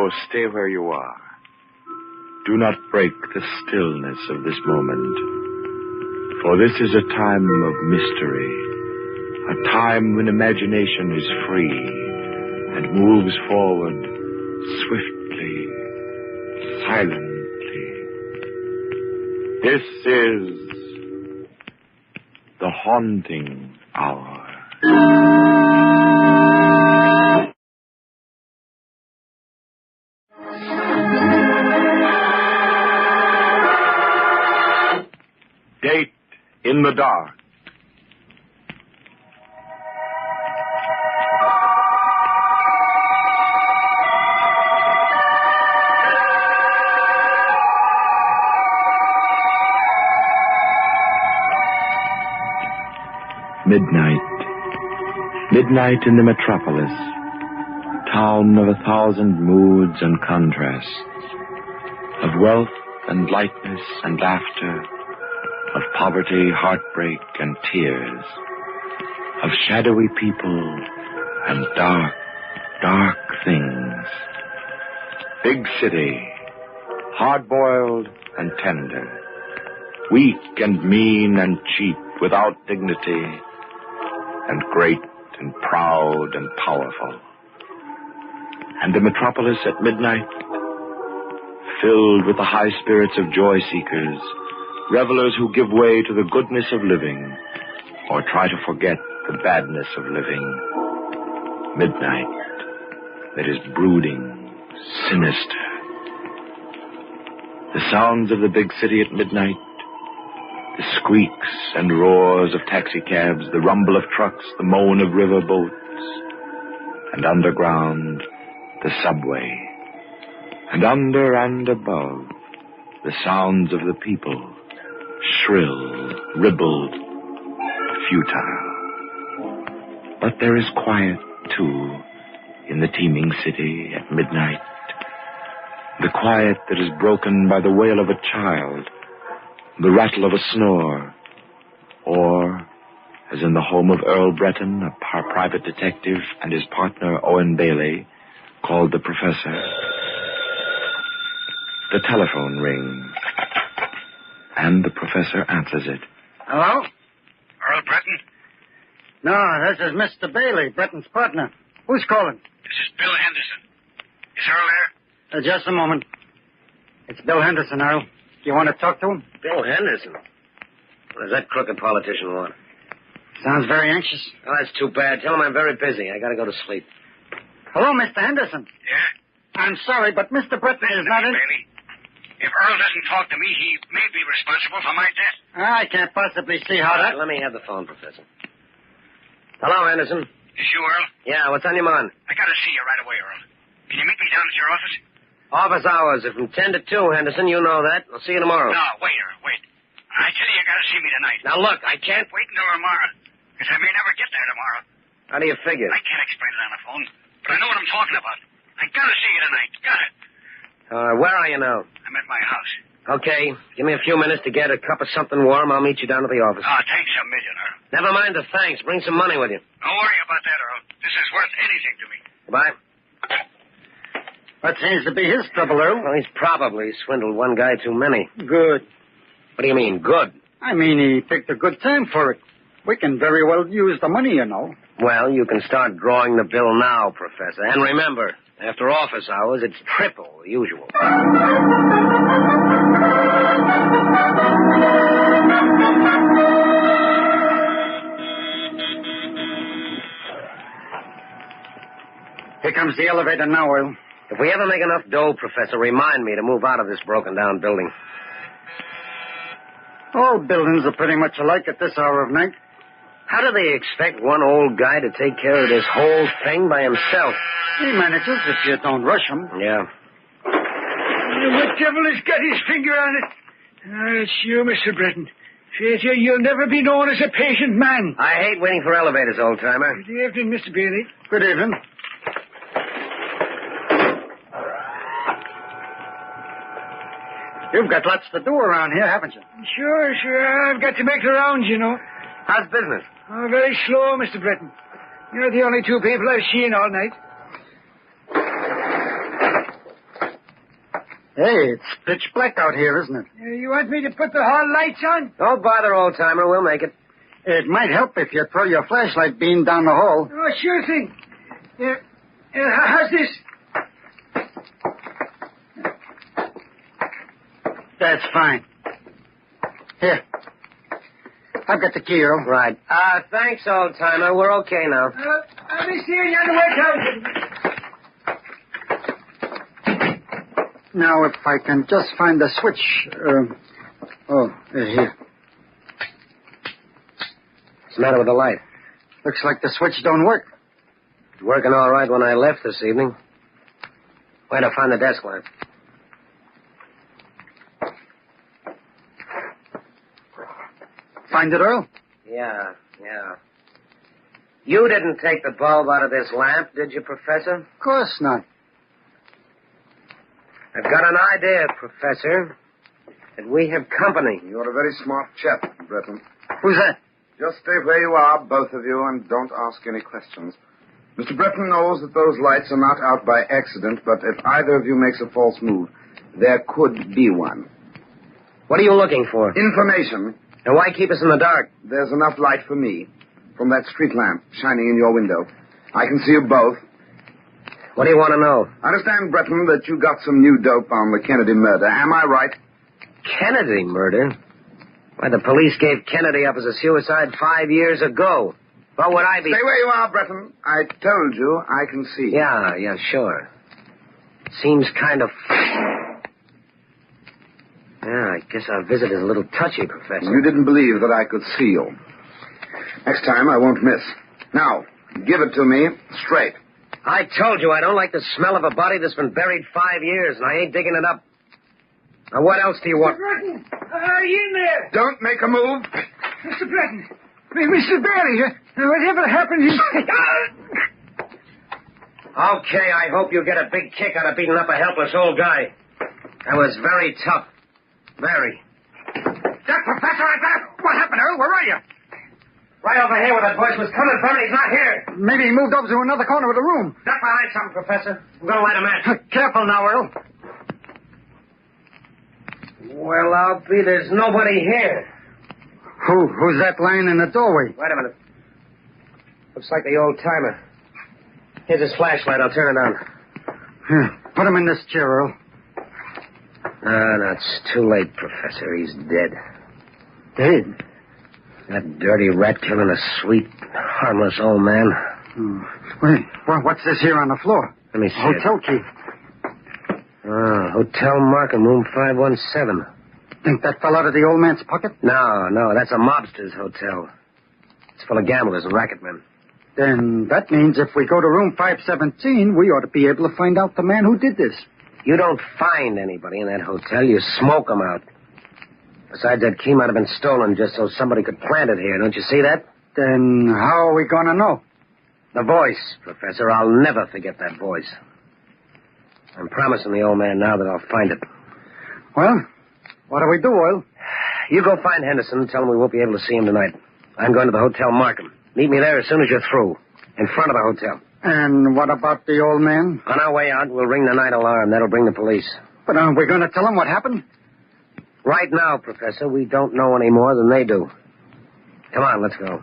So stay where you are. Do not break the stillness of this moment. For this is a time of mystery. A time when imagination is free and moves forward swiftly, silently. This is the haunting hour. Date in the dark. Midnight. Midnight in the metropolis. Town of 1,000 moods and contrasts. Of wealth and lightness and laughter. Of poverty, heartbreak, and tears. Of shadowy people and dark, dark things. Big city. Hard-boiled and tender. Weak and mean and cheap without dignity. And great and proud and powerful. And the metropolis at midnight, filled with the high spirits of joy seekers, revelers who give way to the goodness of living, or try to forget the badness of living. Midnight that is brooding, sinister. The sounds of the big city at midnight, the squeaks and roars of taxicabs, the rumble of trucks, the moan of river boats, and underground, the subway. And under and above, the sounds of the people, shrill, ribald, futile. But there is quiet, too, in the teeming city at midnight. The quiet that is broken by the wail of a child, the rattle of a snore, or, as in the home of Earl Breton, a private detective, and his partner, Owen Bailey, called the Professor, the telephone rings, and the Professor answers it. Hello? Earl Breton? No, this is Mr. Bailey, Breton's partner. Who's calling? This is Bill Henderson. Is Earl there? Just a moment. It's Bill Henderson, Earl. Do you want to talk to him? Bill Henderson? What does that crooked politician want? Sounds very anxious. Oh, that's too bad. Tell him I'm very busy. I gotta go to sleep. Hello, Mr. Henderson. Yeah? I'm sorry, but Mr. Breton is not in... Bailey. If Earl doesn't talk to me, he may be responsible for my death. I can't possibly see how that... Let me have the phone, Professor. Hello, Henderson. Is you, Earl? Yeah, what's on your mind? I gotta see you right away, Earl. Can you meet me down at your office? Office hours are from 10 to 2, Henderson. You know that. I'll see you tomorrow. No, wait, Earl, wait. I tell you gotta see me tonight. Now, look, I can't... Wait until tomorrow, because I may never get there tomorrow. How do you figure? I can't explain it on the phone, but I know what I'm talking about. I gotta see you tonight. Got it. Where are you now? I'm at my house. Okay. Give me a few minutes to get a cup of something warm. I'll meet you down at the office. Oh, thanks a million, Earl. Never mind the thanks. Bring some money with you. Don't worry about that, Earl. This is worth anything to me. Goodbye. What seems to be his trouble, Earl? Well, he's probably swindled one guy too many. Good. What do you mean, good? I mean, he picked a good time for it. We can very well use the money, you know. Well, you can start drawing the bill now, Professor. And remember, after office hours, it's triple the usual. Here comes the elevator now, Earl. If we ever make enough dough, Professor, remind me to move out of this broken-down building. All buildings are pretty much alike at this hour of night. How do they expect one old guy to take care of this whole thing by himself? He manages if you don't rush him. Yeah. What devil has got his finger on it? It's you, Mr. Breton. Faith, you'll never be known as a patient man. I hate waiting for elevators, old-timer. Good evening, Mr. Bailey. Good evening. You've got lots to do around here, haven't you? Sure. I've got to make the rounds, you know. How's business? Oh, very slow, Mr. Breton. You're the only two people I've seen all night. Hey, it's pitch black out here, isn't it? You want me to put the hall lights on? Don't bother, old-timer. We'll make it. It might help if you throw your flashlight beam down the hall. Oh, sure thing. How's this? That's fine. Here. I've got the key, Earl. Right. Thanks, old-timer. We're okay now. I'll be seeing you on the way down. Now, if I can just find the switch. Here. What's the matter with the light? Looks like the switch don't work. It's working all right when I left this evening. Where'd I find the desk lamp? Find it, Earl? Yeah. You didn't take the bulb out of this lamp, did you, Professor? Of course not. I've got an idea, Professor, that we have company. You're a very smart chap, Breton. Who's that? Just stay where you are, both of you, and don't ask any questions. Mr. Breton knows that those lights are not out by accident, but if either of you makes a false move, there could be one. What are you looking for? Information. And why keep us in the dark? There's enough light for me from that street lamp shining in your window. I can see you both. What do you want to know? I understand, Breton, that you got some new dope on the Kennedy murder. Am I right? Kennedy murder? Why, the police gave Kennedy up as a suicide 5 years ago. What would I be... Stay where you are, Breton. I told you I can see. Yeah, sure. Seems kind of... Yeah, I guess our visit is a little touchy, Professor. You didn't believe that I could see you. Next time, I won't miss. Now, give it to me straight. I told you I don't like the smell of a body that's been buried 5 years, and I ain't digging it up. Now, what else do you want? Mr. Breton, are you in there? Don't make a move. Mr. Breton. Mr. Barry, whatever happened is... Okay, I hope you get a big kick out of beating up a helpless old guy. That was very tough. Very. That Professor, what happened, Earl? Where are you? Right over here where that voice was coming from. He's not here. Maybe he moved over to another corner of the room. Duck behind something, Professor. I'm going to light a match. Careful now, Earl. Well, I'll be there's nobody here. Who's that lying in the doorway? Wait a minute. Looks like the old-timer. Here's his flashlight. I'll turn it on. Here, put him in this chair, Earl. No, it's too late, Professor. He's dead. Dead? That dirty rat-killing a sweet, harmless old man. Wait, what's this here on the floor? Let me see Hotel key. Hotel Markham, room 517. Think that fell out of the old man's pocket? No, that's a mobster's hotel. It's full of gamblers and racketmen. Then that means if we go to room 517, we ought to be able to find out the man who did this. You don't find anybody in that hotel. You smoke them out. Besides, that key might have been stolen just so somebody could plant it here. Don't you see that? Then how are we going to know? The voice, Professor. I'll never forget that voice. I'm promising the old man now that I'll find it. Well, what do we do, Oil? You go find Henderson and tell him we won't be able to see him tonight. I'm going to the Hotel Markham. Meet me there as soon as you're through. In front of the hotel. And what about the old man? On our way out, we'll ring the night alarm. That'll bring the police. But aren't we going to tell him what happened? Right now, Professor, we don't know any more than they do. Come on, let's go.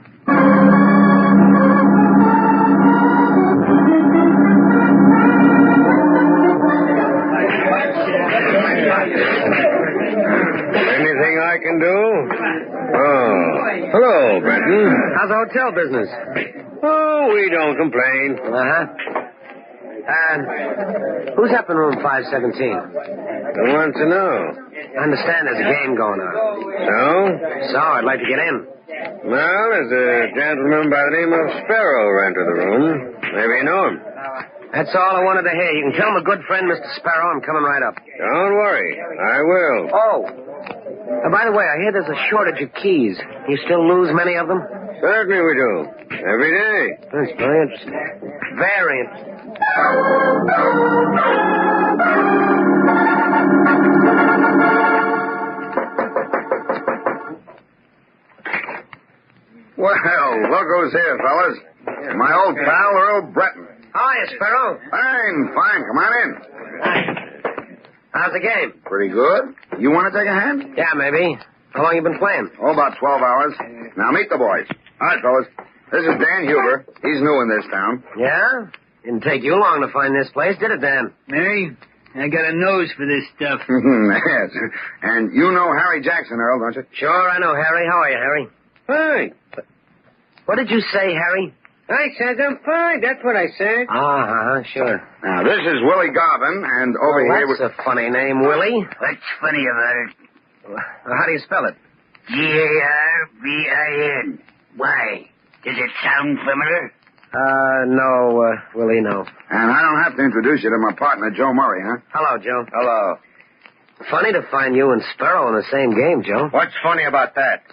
Anything I can do? Oh. Hello, Breton. How's the hotel business? Oh, we don't complain. Who's up in room 517? Who wants to know? I understand there's a game going on. So? So, I'd like to get in. Well, there's a gentleman by the name of Sparrow rented the room. Maybe you know him. That's all I wanted to hear. You can tell my good friend, Mr. Sparrow, I'm coming right up. Don't worry. I will. Oh. By the way, I hear there's a shortage of keys. You still lose many of them? Certainly we do. Every day. That's very interesting. Very interesting. Well, look who's here, fellas. My old pal, Earl Breton. Hiya, Sparrow. Fine. Come on in. How's the game? Pretty good. You want to take a hand? Yeah, maybe. How long you been playing? Oh, about 12 hours. Now, meet the boys. All right, fellas. This is Dan Huber. He's new in this town. Yeah? Didn't take you long to find this place, did it, Dan? Mary, I got a nose for this stuff. Yes. And you know Harry Jackson, Earl, don't you? Sure, I know Harry. How are you, Harry? Fine. What did you say, Harry? I said I'm fine. That's what I said. Sure. Now, this is Willie Garvin, and over here... That's a funny name, Willie. What's funny about it? How do you spell it? Garvin. Why? Does it sound familiar? No, Willie, no. And I don't have to introduce you to my partner, Joe Murray, huh? Hello, Joe. Hello. Funny to find you and Sparrow in the same game, Joe. What's funny about that?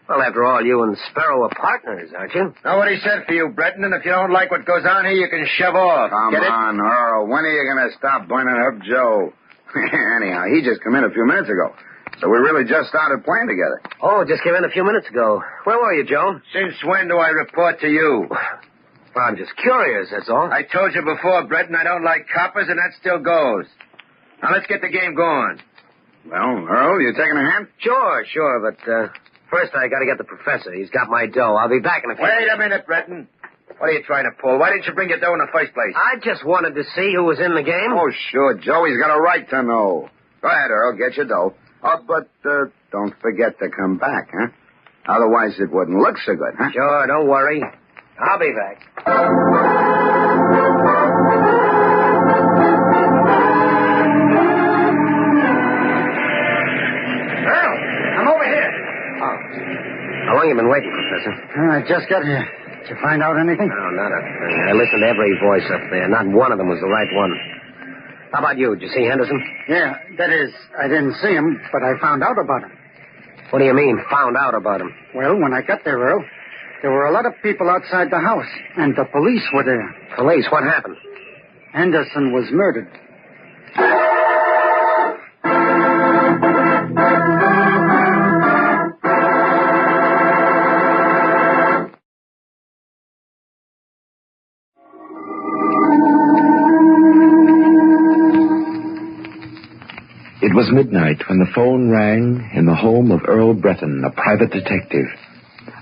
Well, after all, you and Sparrow are partners, aren't you? Nobody said for you, Breton, and if you don't like what goes on here, you can shove off. Come Get it? on, Earl. When are you going to stop binding up Joe? Anyhow, he just come in a few minutes ago. So we really just started playing together. Oh, just came in a few minutes ago. Where were you, Joe? Since when do I report to you? Well, I'm just curious, that's all. I told you before, Breton, I don't like coppers, and that still goes. Now, let's get the game going. Well, Earl, you taking a hand? Sure, but first I gotta get the professor. He's got my dough. I'll be back in a few Wait a minute, Breton. What are you trying to pull? Why didn't you bring your dough in the first place? I just wanted to see who was in the game. Oh, sure. Joey's got a right to know. Go ahead, Earl. Get your dough. Oh, but don't forget to come back, huh? Otherwise, it wouldn't look so good, huh? Sure, don't worry. I'll be back. Earl, I'm over here. Oh. How long you been waiting, Professor? I just got here. Did you find out anything? No, not a thing. I listened to every voice up there. Not one of them was the right one. How about you? Did you see Henderson? Yeah, that is, I didn't see him, but I found out about him. What do you mean, found out about him? Well, when I got there, Earl, there were a lot of people outside the house, and the police were there. Police? What happened? Henderson was murdered. It was midnight when the phone rang in the home of Earl Breton, a private detective.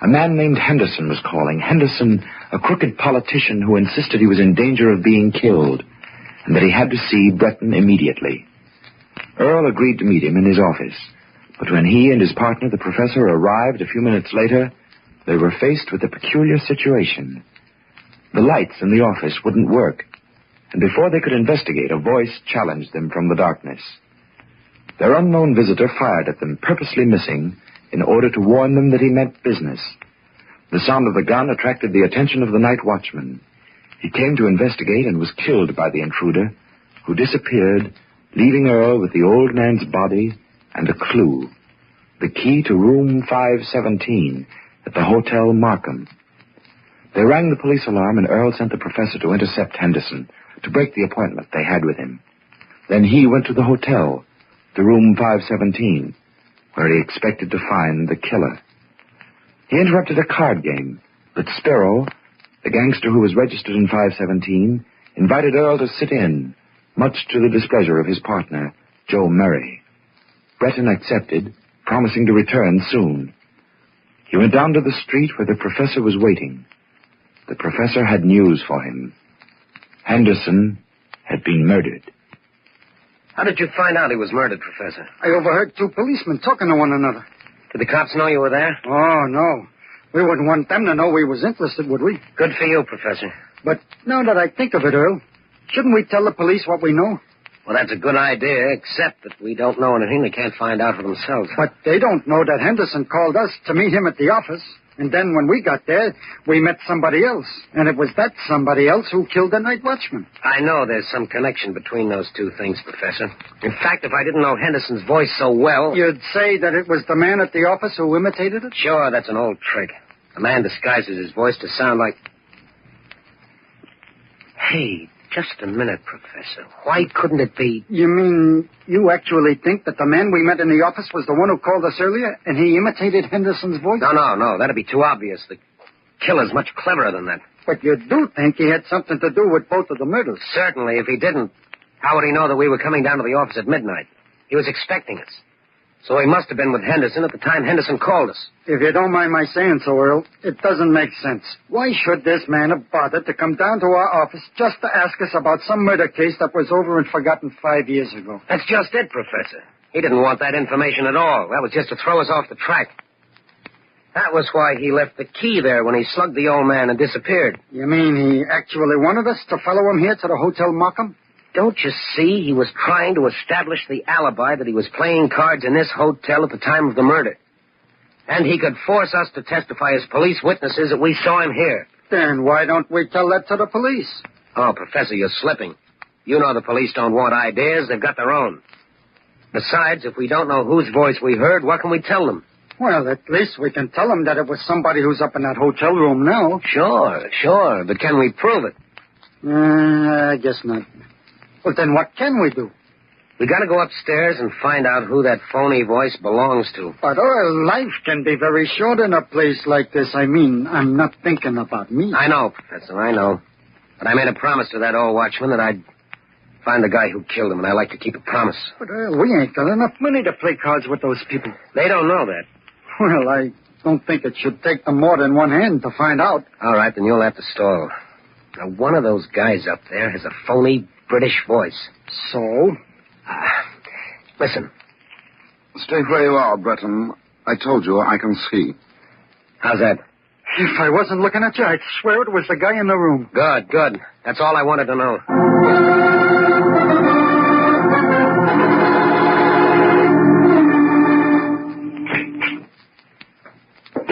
A man named Henderson was calling. Henderson, a crooked politician who insisted he was in danger of being killed, and that he had to see Breton immediately. Earl agreed to meet him in his office, but when he and his partner, the professor, arrived a few minutes later, they were faced with a peculiar situation. The lights in the office wouldn't work, and before they could investigate, a voice challenged them from the darkness. Their unknown visitor fired at them, purposely missing, in order to warn them that he meant business. The sound of the gun attracted the attention of the night watchman. He came to investigate and was killed by the intruder, who disappeared, leaving Earl with the old man's body and a clue, the key to room 517 at the Hotel Markham. They rang the police alarm, and Earl sent the professor to intercept Henderson, to break the appointment they had with him. Then he went to the hotel, to room 517, where he expected to find the killer. He interrupted a card game, but Sparrow, the gangster who was registered in 517, invited Earl to sit in, much to the displeasure of his partner, Joe Murray. Breton accepted, promising to return soon. He went down to the street where the professor was waiting. The professor had news for him. Henderson had been murdered. How did you find out he was murdered, Professor? I overheard two policemen talking to one another. Did the cops know you were there? Oh, no. We wouldn't want them to know we was interested, would we? Good for you, Professor. But now that I think of it, Earl, shouldn't we tell the police what we know? Well, that's a good idea, except that we don't know anything they can't find out for themselves. But they don't know that Henderson called us to meet him at the office. And then when we got there, we met somebody else. And it was that somebody else who killed the night watchman. I know there's some connection between those two things, Professor. In fact, if I didn't know Henderson's voice so well... You'd say that it was the man at the office who imitated it? Sure, that's an old trick. A man disguises his voice to sound like... Hey, just a minute, Professor. Why couldn't it be... You mean you actually think that the man we met in the office was the one who called us earlier, and he imitated Henderson's voice? No. That'd be too obvious. The killer's much cleverer than that. But you do think he had something to do with both of the murders? Certainly, if he didn't... How would he know that we were coming down to the office at midnight? He was expecting us. So he must have been with Henderson at the time Henderson called us. If you don't mind my saying so, Earl, it doesn't make sense. Why should this man have bothered to come down to our office just to ask us about some murder case that was over and forgotten 5 years ago? That's just it, Professor. He didn't want that information at all. That was just to throw us off the track. That was why he left the key there when he slugged the old man and disappeared. You mean he actually wanted us to follow him here to the Hotel Markham? Don't you see? He was trying to establish the alibi that he was playing cards in this hotel at the time of the murder. And he could force us to testify as police witnesses that we saw him here. Then why don't we tell that to the police? Oh, Professor, you're slipping. You know the police don't want ideas. They've got their own. Besides, if we don't know whose voice we heard, what can we tell them? Well, at least we can tell them that it was somebody who's up in that hotel room now. Sure. But can we prove it? I guess not. Well, then what can we do? We gotta go upstairs and find out who that phony voice belongs to. But life can be very short in a place like this. I mean, I'm not thinking about me. I know, Professor, I know. But I made a promise to that old watchman that I'd find the guy who killed him, and I like to keep a promise. But we ain't got enough money to play cards with those people. They don't know that. Well, I don't think it should take them more than one hand to find out. All right, then you'll have to stall. Now, one of those guys up there has a phony British voice. So? Listen. Stay where you are, Breton. I told you I can see. How's that? If I wasn't looking at you, I'd swear it was the guy in the room. Good. That's all I wanted to know.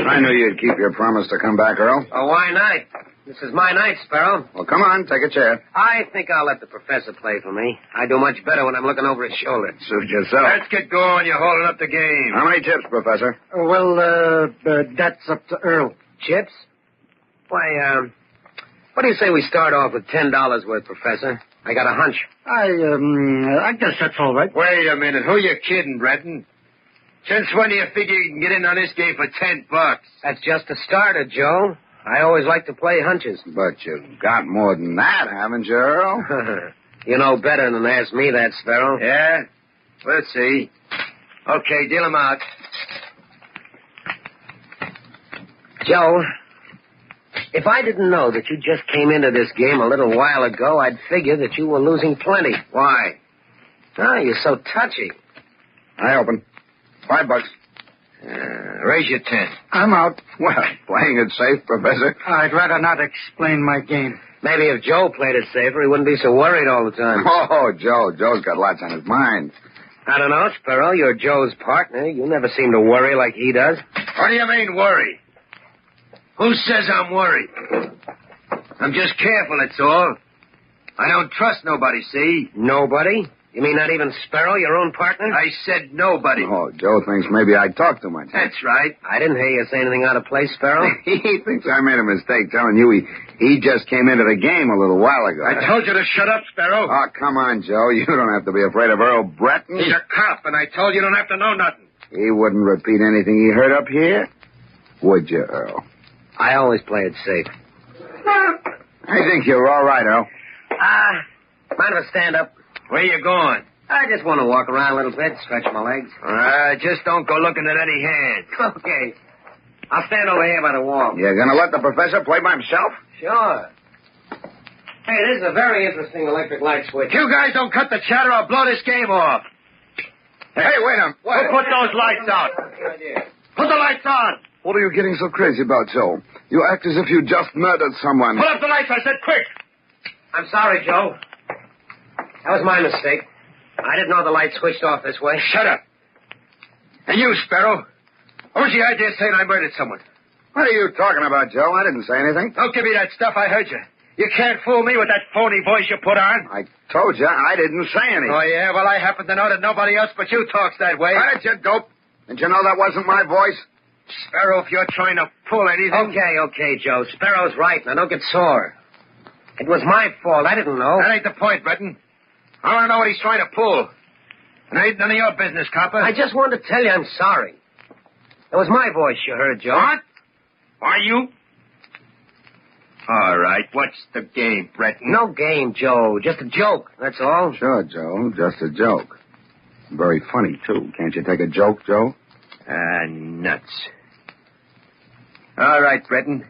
I knew you'd keep your promise to come back, Earl. Oh, why not? This is my night, Sparrow. Well, come on, take a chair. I think I'll let the professor play for me. I do much better when I'm looking over his shoulder. Suit yourself. Let's get going. You're holding up the game. How many tips, Professor? That's up to Earl. Chips? Why, what do you say we start off with $10 worth, Professor? I got a hunch. I guess that's all right. Wait a minute. Who you kidding, Breton? Since when do you figure you can get in on this game for $10? That's just a starter, Joe. I always like to play hunches. But you've got more than that, haven't you, Earl? You know better than to ask me that, Sparrow. Yeah? Let's see. Okay, deal 'em out. Joe, if I didn't know that you just came into this game a little while ago, I'd figure that you were losing plenty. Why? Oh, you're so touchy. I open. $5. Raise your 10. I'm out. Well, playing it safe, Professor. I'd rather not explain my game. Maybe if Joe played it safer, he wouldn't be so worried all the time. Oh, Joe. Joe's got lots on his mind. I don't know, Sparrow. You're Joe's partner. You never seem to worry like he does. What do you mean, worry? Who says I'm worried? I'm just careful, that's all. I don't trust nobody, see? Nobody? You mean not even Sparrow, your own partner? I said nobody. Oh, Joe thinks maybe I talk too much. That's right. I didn't hear you say anything out of place, Sparrow. He thinks I made a mistake telling you he just came into the game a little while ago. I told you to shut up, Sparrow. Oh, come on, Joe. You don't have to be afraid of Earl Breton. He's a cop, and I told you don't have to know nothing. He wouldn't repeat anything he heard up here, would you, Earl? I always play it safe. I think you're all right, Earl. Mind if I stand up? Where you going? I just want to walk around a little bit, stretch my legs. Just don't go looking at any hands. Okay. I'll stand over here by the wall. You're going to let the professor play by himself? Sure. Hey, this is a very interesting electric light switch. You guys don't cut the chatter, I'll blow this game off. Hey, wait a minute. Who put those lights out? Put the lights on. What are you getting so crazy about, Joe? You act as if you just murdered someone. Put up the lights, I said, quick. I'm sorry, Joe. That was my mistake. I didn't know the light switched off this way. Shut up. And you, Sparrow. What was the idea of saying I murdered someone? What are you talking about, Joe? I didn't say anything. Don't give me that stuff. I heard you. You can't fool me with that phony voice you put on. I told you I didn't say anything. Oh, yeah? Well, I happen to know that nobody else but you talks that way. Why did you, dope? Didn't you know that wasn't my voice? Sparrow, if you're trying to pull anything... Okay, Joe. Sparrow's right. Now, don't get sore. It was my fault. I didn't know. That ain't the point, Breton. I want to know what he's trying to pull. And it ain't none of your business, copper. I just wanted to tell you I'm sorry. It was my voice you heard, Joe. What? Why, you... All right, what's the game, Breton? No game, Joe. Just a joke, that's all. Sure, Joe. Just a joke. Very funny, too. Can't you take a joke, Joe? Nuts. All right, Breton.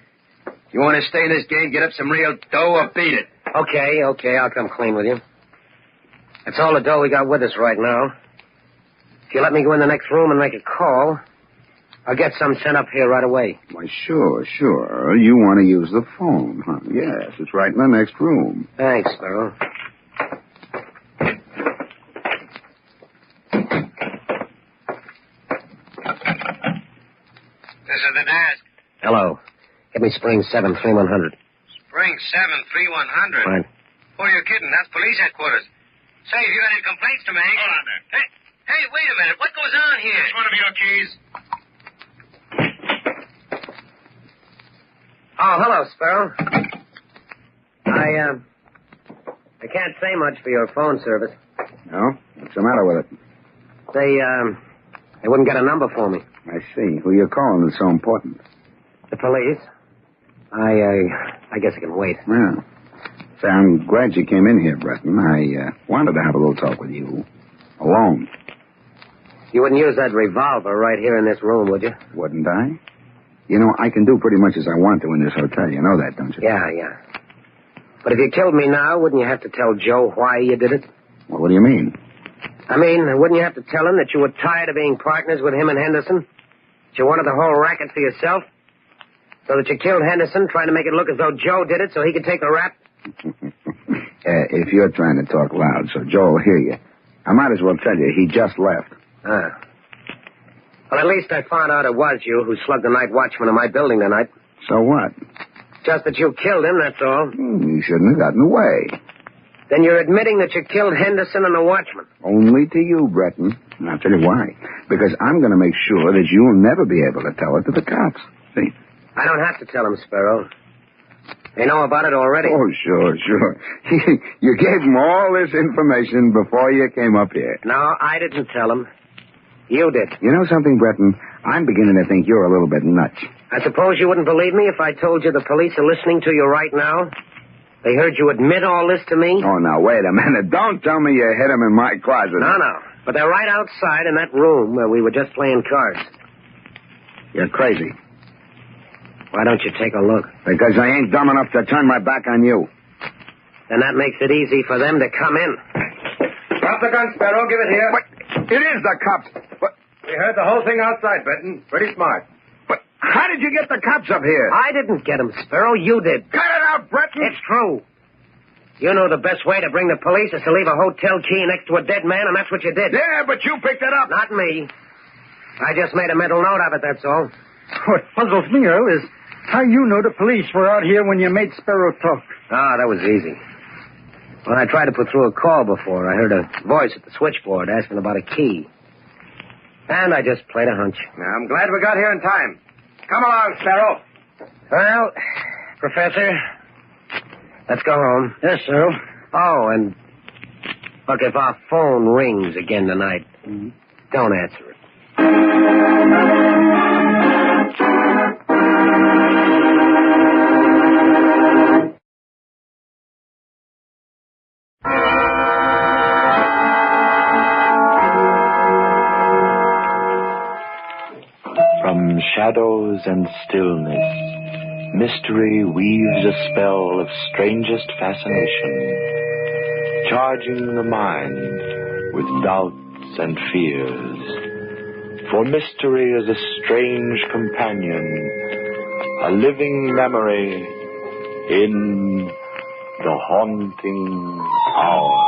You want to stay in this game, get up some real dough, or beat it? Okay, I'll come clean with you. That's all the dough we got with us right now. If you let me go in the next room and make a call, I'll get some sent up here right away. Why, sure. You want to use the phone, huh? Yes, it's right in the next room. Thanks, Sparrow. This is the desk. Hello. Get me Spring 73100. Spring 73100. Fine. Who are you kidding? That's police headquarters. Say, have you got any complaints to make? Hold on there. Hey, wait a minute. What goes on here? Just one of your keys. Oh, hello, Sparrow. I can't say much for your phone service. No? What's the matter with it? They wouldn't get a number for me. I see. Who you're calling is so important. The police. I guess I can wait. Yeah. Say, I'm glad you came in here, Breton. I wanted to have a little talk with you. Alone. You wouldn't use that revolver right here in this room, would you? Wouldn't I? You know, I can do pretty much as I want to in this hotel. You know that, don't you? Yeah. But if you killed me now, wouldn't you have to tell Joe why you did it? Well, what do you mean? I mean, wouldn't you have to tell him that you were tired of being partners with him and Henderson? That you wanted the whole racket for yourself? So that you killed Henderson, trying to make it look as though Joe did it so he could take the rap? If you're trying to talk loud so Joe will hear you, I might as well tell you he just left. Well, at least I found out it was you who slugged the night watchman in my building tonight. So what? Just that you killed him, that's all. You shouldn't have gotten away. Then you're admitting that you killed Henderson and the watchman. Only to you, Breton. And I'll tell you why. Because I'm going to make sure that you'll never be able to tell it to the cops. See? I don't have to tell them, Sparrow. They know about it already. Oh, sure. You gave them all this information before you came up here. No, I didn't tell them. You did. You know something, Breton? I'm beginning to think you're a little bit nuts. I suppose you wouldn't believe me if I told you the police are listening to you right now? They heard you admit all this to me? Oh, now, wait a minute. Don't tell me you hid him in my closet. No. But they're right outside in that room where we were just playing cards. You're crazy. Why don't you take a look? Because I ain't dumb enough to turn my back on you. Then that makes it easy for them to come in. Drop the gun, Sparrow. Give it here. But it is the cops. But We heard the whole thing outside, Benton. Pretty smart. how did you get the cops up here? I didn't get them, Sparrow. You did. Cut it out, Breton. It's true. You know the best way to bring the police is to leave a hotel key next to a dead man, and that's what you did. Yeah, but you picked it up. Not me. I just made a mental note of it, that's all. What puzzles me, Earl, is how you know the police were out here when you made Sparrow talk. Ah, that was easy. When I tried to put through a call before, I heard a voice at the switchboard asking about a key. And I just played a hunch. Now, I'm glad we got here in time. Come along, Sparrow. Well, Professor, let's go home. Yes, Earl. Oh, and look, if our phone rings again tonight, don't answer it. From shadows and stillness, mystery weaves a spell of strangest fascination, charging the mind with doubts and fears. For mystery is a strange companion, a living memory in the haunting hour.